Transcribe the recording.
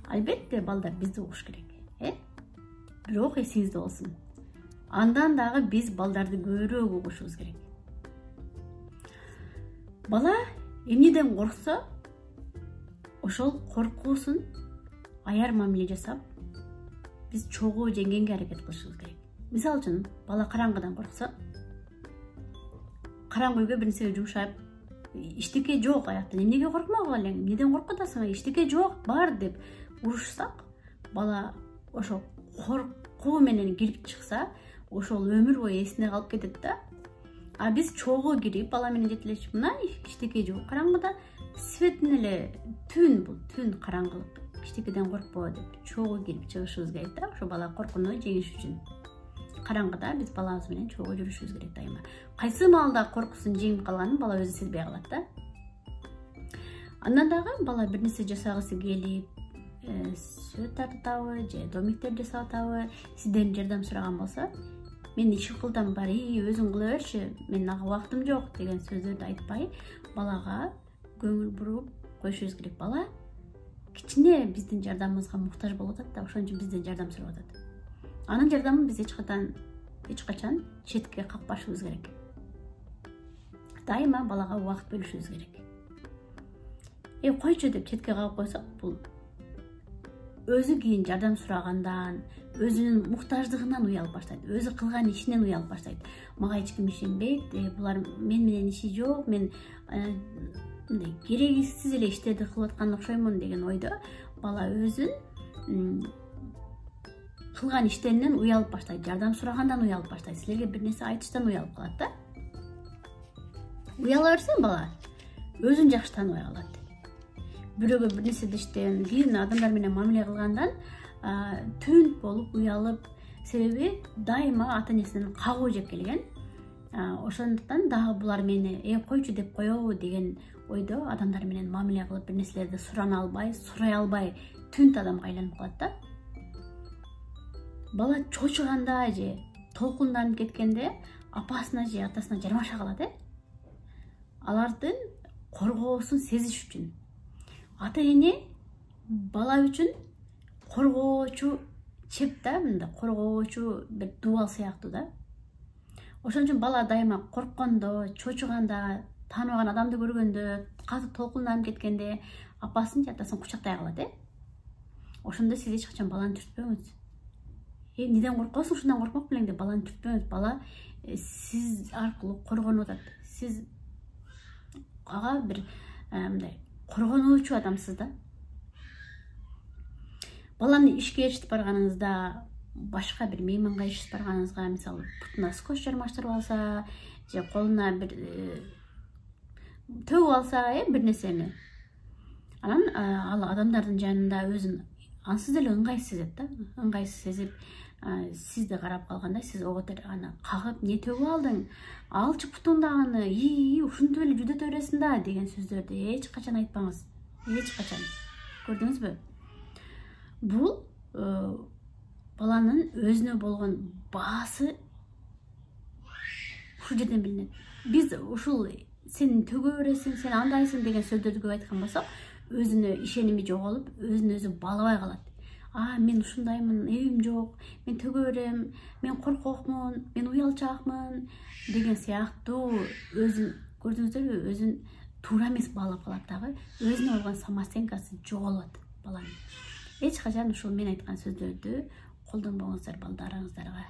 Албетте балдар бизди угуш керек, бирок эсиңизде болсун. Андан дагы биз балдарды көбүрөөк угушубуз керек. Бала эмнеден корксо, ошол коркуусун аяр мамиле жасап, биз чогуу жеңгенге аракет кылышыбыз керек. Мисалы үчүн, бала караңгыдан корксо, караңгы үйгө бир нерсеге жумшап, иштеке жок аяктан, эмнеге коркмогула элең, эмнеден коркуп атасың, иштеке жок, бар деп урушсак, бала ошо коркуу менен кирип чыкса, ошол өмүр бою эсине калып кетет да. А биз чогуу кирип, бала менен жетелешип, мына иштеке жок, караңгыда светин эле түн, бул түн караңгылык, иштекеден коркпо деп чогуу кирип чыгышыбыз керек да, ошо бала коркууну жеңиш үчүн. Караңгыда биз балабыз менен чогуу жүрүшүбүз керек дайыма. Кайсы маалда коркусун жеңип калганын бала өзү сезбей калат да. Андан дагы бала бир нерсе жасагысы келип, сөт тартабы же домиктер жасап атабы, сиздерден жардам сураган болсо, мен иш кылдам бар, өзүң кыла берчи, менин ага убактым жок деген сөздөрдү айтпай, балага көңүл буруп коюшубуз керек. Бала кичине биздин жардамыбызга муктаж болуп атат да, ошон үчүн бизден жардам сурап атат. Анын жардамын биз эч качан четке какпашыбыз керек. Дайыма балага убакыт бөлүшүбүз керек. Койчу деп четке кагып койсок, бул өзү кийин жардам сурагандан, өзүнүн муктаждыгынан уялып баштайт, өзү кылган ишинен уялып баштайт. Мага эч ким ишенбейт, булар мен менен иши жок, мен мындай керексиз эле иштерди кылып аткан окшоймун деген ойдо бала өзүн кылган иштеринен уялып баштайт, жардам сурагандан уялып баштайт, силерге бир нерсе айтыштан уялып калат да. Уяла берсе бала өзүн жакшы тааныбай калат. Бирөөгө бир нерсе дештен, кийин адамдар менен мамиле кылгандан түнт болуп уялып, себеби дайыма ата энесинен кагуу жеп келген. Ошондуктан дагы булар мени койчу деп коебу деген ойдо адамдар менен мамиле кылып, бир нерселерди сурай албай түнт адамга айланып калат да. Бала чочуганда же толкунданып кеткенде апасына же атасына жармаша калат, алардын коргоосун сезиш үчүн. Ата эне бала үчүн коргоочу чеп да, мындай коргоочу бир дубал сыяктуу да. Ошон үчүн бала дайыма корккондо, чочуганда, тааныбаган адамды көргөндө, катып толкунданып кеткенде апасын же атасын кучактай калат, Ошондо сиз эч качан баланы түртпөңүз. Эмнеден коркосуң, ушундан коркмок белең деп баланы түртпөңүз. Бала сиз аркылуу коргонуп атат. Сиз ага бир мындай коргонуучу адамсыз да. Баланы ишке ээрчитип барганыңызда, башка бир мейманга ээрчитип барганыңызга, мисалы, бутуна скотч жармаштырып алса, же колуна бир төгүп алса, бир нерсени. Анан ал адамдардын жанында өзүн ансыз эле ыңгайсыз сезет да. Ыңгайсыз сезип, сизди карап калганда, сиз оготер аны кагып, не төгүп алдың? Алчы бутуңдагыны, ушинтип эле жүдөтө бересиң да деген сөздөрдү эч качан айтпаңыз. Эч качан. Көрдүңүзбү? Бул баланын өзүнө болгон баасы ушул жерден билинет. Биз ушул сен төгө бересиң, сен андайсың деген сөздөрдү көп айткан болсок, өзүнө ишеними жоголуп, өзүн өзү баалабай калат. Мен ушундаймын, эбим жок, мен төгө берем, мен коркокмун, мен уялчаакмын деген сыяктуу өзүн, көрдүңүздөрбү, өзүн туура эмес баалап калат дагы, өзүнө болгон самооценкасы жоголот баланын. Эч качан ушул мен айткан сөздөрдү колдонбоңуздар балдарыңыздарга.